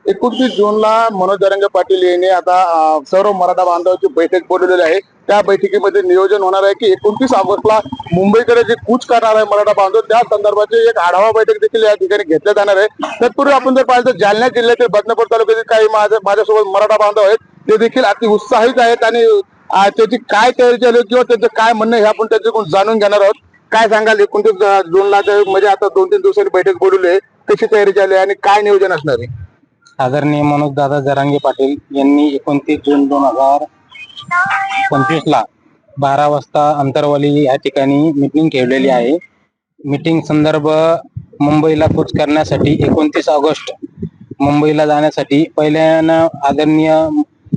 29 जूनला मनोज जरांगे पाटील यांनी आता सर्व मराठा बांधवांची बैठक बोलवलेली आहे। त्या बैठकीमध्ये नियोजन होणार आहे की 29 ऑगस्टला मुंबईकडे जे कूच करणार आहे मराठा बांधव, त्या संदर्भाची एक आढावा बैठक देखील या ठिकाणी घेतल्या जाणार आहे। तत्पूर्वी आपण जर पाहिलं तर जालना जिल्ह्यातील बदनापूर तालुक्यातील काही माझ्यासोबत मराठा बांधव आहेत, ते देखील अति उत्साहित आहेत आणि त्याची काय तयारी चालू किंवा त्यांचं काय म्हणणं हे आपण त्यांच्याकडून जाणून घेणार आहोत। काय सांगाल 29 जूनला म्हणजे आता 2-3 दिवसांनी बैठक बोलवली आहे, कशी तयारी चालू आहे आणि काय नियोजन असणार आहे? आदरणीय मनोज दादा जरांगे पाटील यांनी 29 जून 2025 ला 12 वाजता अंतरवाली या ठिकाणी मीटिंग ठेवलेली आहे। मीटिंग संदर्भ मुंबईला कूच करण्यासाठी 29 ऑगस्ट मुंबईला जाण्यासाठी पहिल्यानं आदरणीय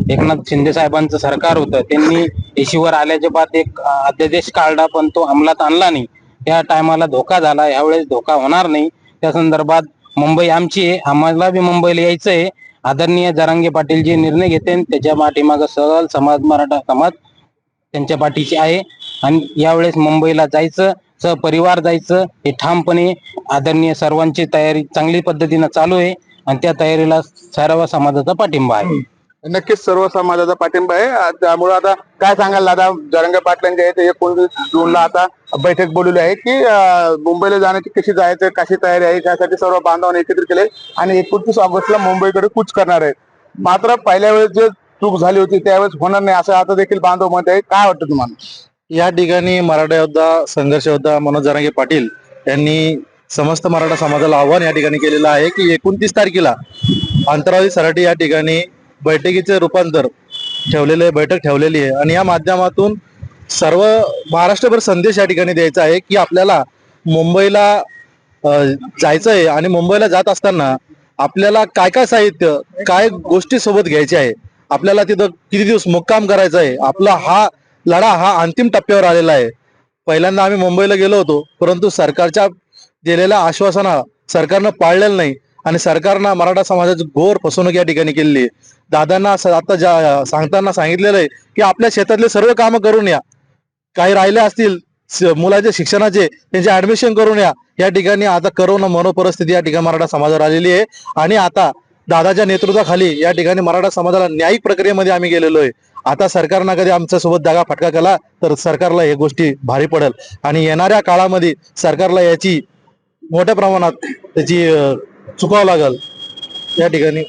एकनाथ शिंदे साहेबांचं सरकार होतं, त्यांनी एशीवर आल्याच्या बाद एक अध्यादेश काढला, पण तो अंमलात आणला नाही। त्या टायमाला धोका झाला, यावेळेस धोका होणार नाही। त्या संदर्भात मुंबई आमची आहे, आम्हाला बी मुंबईला यायचंय। आदरणीय जरांगे पाटील जे निर्णय घेते त्याच्या पाठीमागं सगळा समाज, मराठा समाज त्यांच्या पाठीशी आहे आणि यावेळेस मुंबईला जायचं, सहपरिवार जायचं हे ठामपणे आदरणीय सर्वांची तयारी चांगली पद्धतीनं चालू आहे आणि त्या तयारीला सर्व समाजाचा पाठिंबा आहे। नक्कीच सर्व समाजाचा पाठिंबा आहे। त्यामुळे आता काय सांगाल दादा, जरांगे पाटलांच्या इथे 29 जूनला आता बैठक बोलवली आहे की मुंबईला जाण्याची कशी जायचं, कशी तयारी आहे, त्यासाठी सर्व बांधवांनी एकत्रित केले आणि 29 ऑगस्टला मुंबईकडे कूच करणार आहे। मात्र पहिल्या वेळेस जे चूक झाली होती त्यावेळेस होणार नाही असं आता देखील बांधव म्हणत आहे। काय वाटतं तुम्हाला? या ठिकाणी मराठा योद्धा, संघर्ष योद्धा मनोज जरांगे पाटील यांनी समस्त मराठा समाजाला आव्हान या ठिकाणी केलेलं आहे की 29 तारखेला अंतराळी सराटी या ठिकाणी बैठकीचे रूपांतर बैठक ठेवलेली आहे आणि या माध्यमातून सर्व महाराष्ट्रभर संदेश या ठिकाणी द्यायचा आहे की आपल्याला मुंबईला जायचं आहे आणि मुंबईला जात असताना आपल्याला काय काय साहित्य, काय गोष्टी सोबत घ्यायचे आहे, आपल्याला तिथं किती दिवस मुक्काम करायचा आहे, आपला हा लढा हा अंतिम टप्प्यावर आलेला आहे। पहिल्यांदा आम्ही मुंबईला गेलो होतो, परंतु सरकारच्या दिलेल्या आश्वासना सरकारनं पाळलेलं नाही आणि सरकारनं मराठा समाजाची घोर फसवणूक या ठिकाणी केलेली आहे। दादांना आता सांगताना सांगितलेलं आहे की आपल्या शेतातले सर्व कामं करून या, काही राहिले असतील मुलाचे शिक्षणाचे त्यांचे ऍडमिशन करून या ठिकाणी आता करोना मनोपरिस्थिती या ठिकाणी मराठा समाजावर आलेली आहे आणि आता दादाच्या नेतृत्वाखाली या ठिकाणी मराठा समाजाला न्यायिक प्रक्रियेमध्ये आम्ही गेलेलो आहे। आता सरकारनं कधी आमच्या सोबत दगा फटका केला तर सरकारला हे गोष्टी भारी पडेल आणि येणाऱ्या काळामध्ये सरकारला याची मोठ्या प्रमाणात त्याची चुकावं लागेल या ठिकाणी।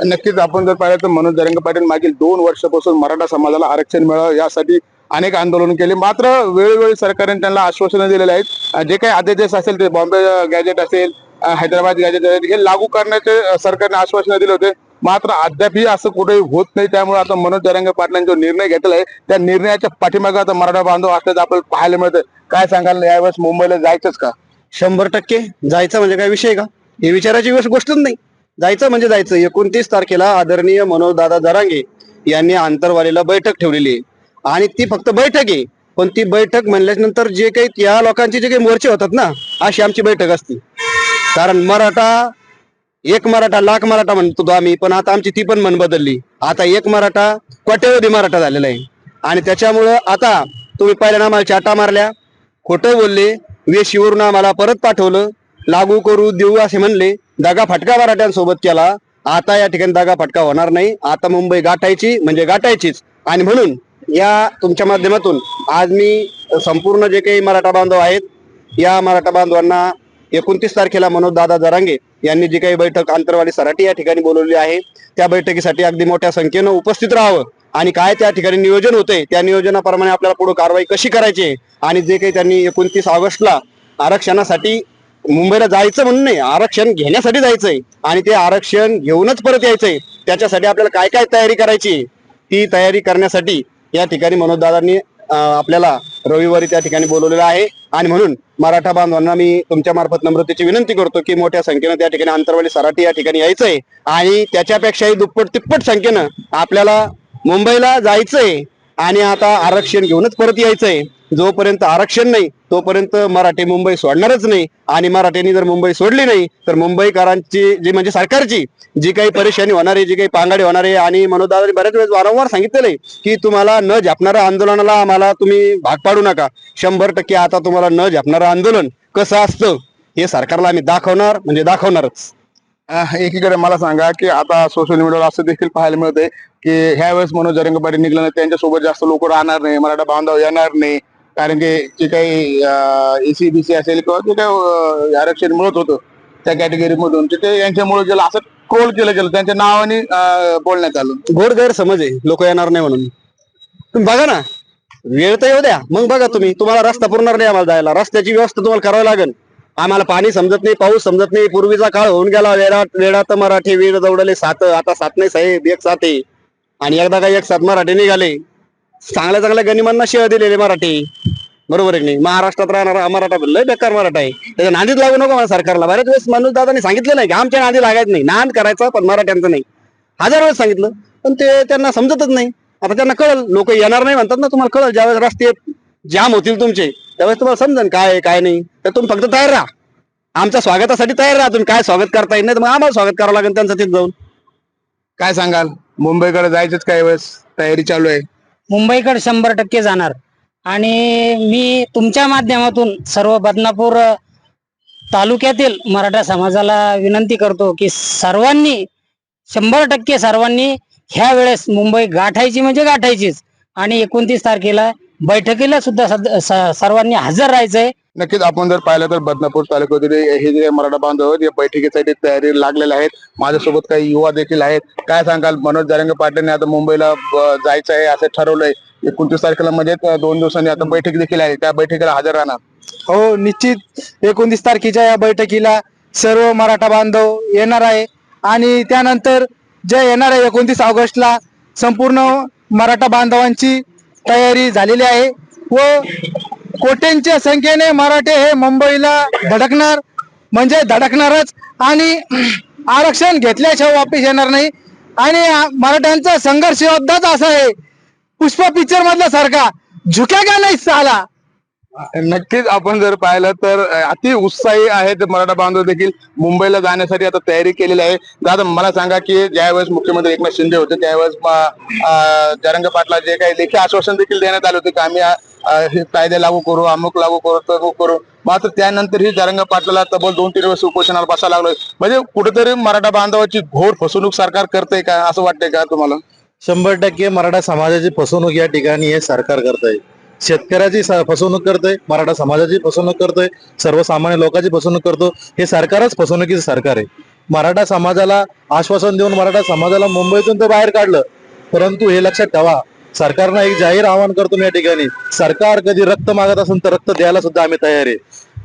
नक्कीच आपण जर पाहिलं तर मनोज जरांगे पाटील मागील 2 वर्षापासून मराठा समाजाला आरक्षण मिळावं यासाठी अनेक आंदोलन केले, मात्र वेळोवेळी सरकारने त्यांना आश्वासनं दिलेले आहेत। जे काही अध्यादेश असेल ते बॉम्बे गॅजेट असेल, हैदराबाद गॅजेट असेल, हे लागू करण्याचे सरकारने आश्वासनं दिले होते, मात्र अद्यापही असं कुठेही होत नाही। त्यामुळे आता मनोज जरांगे पाटलांनी जो निर्णय घेतला आहे त्या निर्णयाच्या पाठीमागे आता मराठा बांधव असल्याचं आपल्याला पाहायला मिळतं। काय सांगाल, यावेळेस मुंबईला जायचंच का? 100% जायचं म्हणजे काय विषय का? हे विचारायची गोष्टच नाही, जायचं म्हणजे जायचं। 29 तारखेला आदरणीय मनोज दादा जरांगे यांनी आंतरवालीला बैठक ठेवलेली आहे आणि ती फक्त बैठक आहे, पण ती बैठक म्हणल्यानंतर जे काही त्या लोकांचे जे काही मोर्चे होतात ना, अशी आमची बैठक असते। कारण मराठा, एक मराठा लाख मराठा म्हणतो आम्ही, पण आता आमची ती पण मन बदलली। आता एक मराठा कोट्यवधी मराठा झालेला आहे आणि त्याच्यामुळं आता तुम्ही पहिल्या आम्हाला चाटा मारल्या, खोटं बोलले, वेशीवरून आम्हाला परत पाठवलं, लागू करू देऊ असे म्हणले, दगा फटका मराठ्यांसोबत केला। आता या ठिकाणी दगा फटका होणार नाही, आता मुंबई गाठायची म्हणजे गाठायचीच। आणि म्हणून या तुमच्या माध्यमातून आज मी संपूर्ण जे काही मराठा बांधव आहेत या मराठा बांधवांना 29 तारखेला मनोज दादा जरांगे यांनी जी काही बैठक आंतरवाली सराटी या ठिकाणी बोलवली आहे त्या बैठकीसाठी अगदी मोठ्या संख्येनं उपस्थित राहावं आणि काय त्या ठिकाणी नियोजन होते त्या नियोजनाप्रमाणे आपल्याला पुढे कारवाई कशी करायची आणि जे काही त्यांनी 29 ऑगस्टला आरक्षणासाठी मुंबईला जायचं म्हणून नाही, आरक्षण घेण्यासाठी जायचंय आणि ते आरक्षण घेऊनच परत यायचंय। त्याच्यासाठी आपल्याला काय काय तयारी करायची, ती तयारी करण्यासाठी या ठिकाणी मनोज दादांनी आपल्याला रविवारी त्या ठिकाणी बोलवलेलं आहे आणि म्हणून मराठा बांधवांना मी तुमच्या मार्फत नम्रतेची विनंती करतो की मोठ्या संख्येनं त्या ठिकाणी आंतरवाली सराटी या ठिकाणी यायचंय आणि त्याच्यापेक्षाही दुप्पट तिप्पट संख्येनं आपल्याला मुंबईला जायचंय आणि आता आरक्षण घेऊनच परत यायचंय। जोपर्यंत आरक्षण नाही तोपर्यंत मराठी मुंबई सोडणारच नाही आणि मराठ्यांनी जर मुंबई सोडली नाही तर मुंबईकरांची जी म्हणजे सरकारची जी काही परेशानी होणार आहे, जी काही पांगाडी होणार आहे आणि मनोज दादांनी बऱ्याच वेळेस वारंवार सांगितलेलं आहे की तुम्हाला न झेपणाऱ्या आंदोलनाला आम्हाला तुम्ही भाग पाडू नका। 100% आता तुम्हाला न झेपणारं आंदोलन कसं असतं हे सरकारला आम्ही दाखवणार म्हणजे दाखवणारच। एकीकडे मला सांगा की आता सोशल मीडियावर असं देखील पाहायला मिळतंय की ह्या वेळेस मनोज जरंगे पाटील निघाल्यानं त्यांच्यासोबत जास्त लोक राहणार नाही, मराठा बांधव येणार नाही. कारण की जे काही एसीबीसी असेल किंवा जे काही आरक्षण मिळत होतं त्या कॅटेगरी मधून ते यांच्यामुळे गेलं, असं ट्रोल केलं गेलं, त्यांच्या नावाने बोलण्यात आलं. गोड गैरसमज आहे लोक येणार नाही म्हणून. तुम्ही बघा ना, वेळ तर येऊ द्या, मग बघा तुम्ही. तुम्हाला रस्ता पुरणार नाही आम्हाला जायला, रस्त्याची व्यवस्था तुम्हाला करावी लागेल. आम्हाला पाणी समजत नाही, पाऊस समजत नाही. पूर्वीचा काळ होऊन गेला, वेळात मराठी वीर दौडले सात, आता सात नाही साहेब, एक साथ आहे. आणि एकदा काय एक साथ मराठी निघाले, चांगल्या चांगल्या गनिमांना शिव्या दिलेले मराठी, बरोबर आहे की नाही. महाराष्ट्रात राहणारा मराठा लय बेकार मराठा आहे, त्याच्या नांदीत लागू नको मला सरकारला. बऱ्याच वेळेस मनोज दादांनी सांगितलं नाही की आमच्या नांदी लागायचं नाही, नांद करायचा पण मराठ्यांचं नाही. 1000 वेळेस सांगितलं, पण ते त्यांना समजतच नाही. आता त्यांना कळल, लोक येणार नाही म्हणतात ना, तुम्हाला कळल ज्यावेळेस रस्ते जाम होतील तुमचे, त्यावेळेस तुम्हाला समजेल काय आहे काय नाही. तर तुम्ही फक्त तयार राहा, आमच्या स्वागतासाठी तयार राहा. तुम्ही काय स्वागत करता येईल नाही तर मग आम्हाला स्वागत करावं लागेल त्यांचं तिथे जाऊन. काय सांगाल, मुंबईकडे जायचंच काही वेळेस तयारी चालू आहे? मुंबईकडे 100% जाणार. आणि मी तुमच्या माध्यमातून सर्व बदनापूर तालुक्यातील मराठा समाजाला विनंती करतो की सर्वांनी 100% सर्वांनी ह्या वेळेस मुंबई गाठायची म्हणजे गाठायचीच. आणि 29 तारखेला बैठकीला सुद्धा सर्वांनी हजर राहायचंय. नक्कीच आपण जर पाहिलं तर बदनापूर तालुक्यातील हे जे मराठा बांधव आहेत, या बैठकीसाठी तयारी लागलेल्या आहेत. माझ्यासोबत काही युवा देखील आहेत. काय सांगाल, मनोज जरंगे पाटीलने आता मुंबईला जायचं आहे असं ठरवलंय. 29 तारखेला म्हणजे 2 दिवसांनी आता बैठक देखील आहे, त्या बैठकीला हजर राहणार? हो निश्चित, 29 तारखेच्या या बैठकीला सर्व मराठा बांधव येणार आहे. आणि त्यानंतर जे येणार आहे 29 ऑगस्टला संपूर्ण मराठा बांधवांची तयारी झालेली आहे व कोट्यांच्या संख्येने मराठे हे मुंबईला धडकणार म्हणजे धडकणारच. आणि आरक्षण घेतल्याशिवाय वापस येणार नाही. आणि मराठ्यांचा संघर्ष योद्धाच असा आहे, पुष्पा पिक्चर मधला सारखा झुकेगा नाही साला. नक्कीच आपण जर पाहिलं तर अति उत्साही आहेत मराठा बांधव देखील मुंबईला जाण्यासाठी आता तयारी केलेली आहे. दादा मला सांगा की ज्यावेळेस मुख्यमंत्री एकनाथ शिंदे होते त्यावेळेस जरंगे पाटला जे काही लेखी आश्वासन देखील देण्यात आले होते की आम्ही हे कायदे लागू करू, अमुक लागू करू, तमुक करू. मात्र त्यानंतरही जरंगे पाटलाला तब्बल 2-3 दिवस उपोषणाला बसायला लागलोय. म्हणजे कुठेतरी मराठा बांधवाची घोर फसवणूक सरकार करतंय का, असं वाटतंय का तुम्हाला? 100% मराठा समाजाची फसवणूक या ठिकाणी हे सरकार करतंय. शेतकऱ्याची फसवणूक करतोय, मराठा समाजाची फसवणूक करतोय, सर्वसामान्य लोकांची फसवणूक करतो. हे सरकारच फसवणुकीचं सरकार आहे. मराठा समाजाला आश्वासन देऊन मराठा समाजाला मुंबईतून तर बाहेर काढलं, परंतु हे लक्षात ठेवा, सरकारनं एक जाहीर आवाहन करतो मी या ठिकाणी, सरकार कधी रक्त मागत असेल तर रक्त द्यायला सुद्धा आम्ही तयार आहे.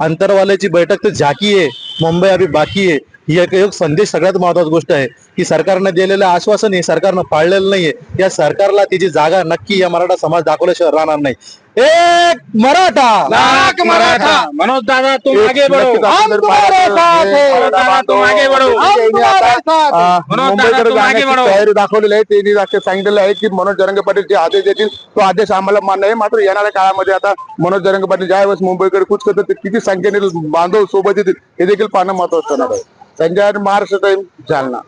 अंतरवाल्याची बैठक तर झाकी आहे, मुंबई अभी बाकी आहे. ही एक संदेश सगळ्यात महत्वाची गोष्ट आहे की सरकारनं दिलेलं आश्वासन हे सरकारनं पाळलेलं नाहीये. या सरकारला तिची जागा नक्की या मराठा समाज दाखवल्याशिवाय राहणार नाही. एक मराठा लाख मराठा, मनोज दादा तुम आगे बढ़ो, हम तुम्हारे साथ हैं, मनोज दादा तुम आगे बढ़ो, हम तुम्हारे साथ हैं, मनोज दादा तुम आगे बढ़ो. तयारी दाखवलेली आहे. त्यांनी सांगितलेलं आहे की मनोज जरंगे पाटील जे आदेश देतील तो आदेश आम्हाला मान्य आहे. मात्र येणाऱ्या काळामध्ये आता मनोज जरंगे पाटील ज्यावेळेस मुंबईकडे कूच करतात ते किती संख्येने बांधव सोबत येतील हे देखील पाहणं महत्वाचं ठरणार आहे. संजय महाराष्ट्र टाइम, जालना.